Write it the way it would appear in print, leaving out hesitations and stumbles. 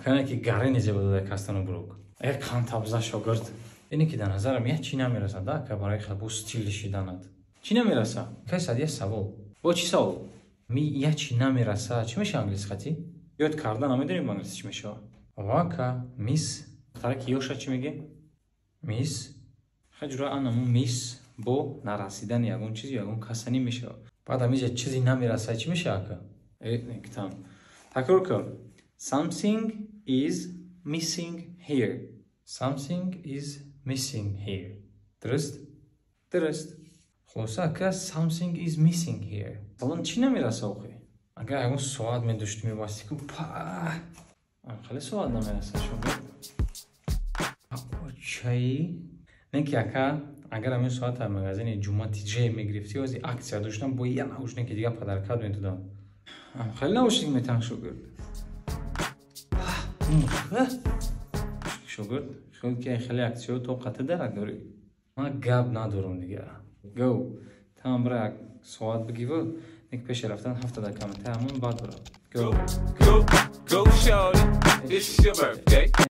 Акана ки гаре незебададай кастану бурук. Кан табза шогирд. Ини ки дар назарам я чӣ намерасад, ака барои хабу стил шиданад. Чӣ намераса? Кайсад я савол. Бо чӣ савол? Ми я чӣ намераса? Чӣ меша англиси хати? Ёд кардан намедонем англиси чӣ меша. Вака мис. Тараки ёша чӣ меге? Мис. Хаҷура анаму мис бо нарасидани ягон чизи ягон касани меша. Баъд амиз я чизи намераса чӣ меша ака? Там. Такрор кун. Something is missing here. Something is missing here. درست؟ درست. خلاصه اگه something is missing here. الان چی نمیرسه آخه؟ اگه اون سواد می داشت میباستی که خیلی سواد نمیرسه شما. چایی؟ نه که اگر همین سواد هم مغازین جمعه تیجه میگرفتی و از اکسیا داشتم با یه نوشنه که دیگه پدرکات میدادم. خیلی نوشنه میتونم شوگرد. شوگرد خیلی که خیلی اکسیو تو قطع درک داری. من گاب ندارم دیگه. Go. Tamam bırak. Suat bir gibi. Ne peşe raftan haftada kamen. Tamam بعد برا. Go. Go. Go shorty. It's your birthday.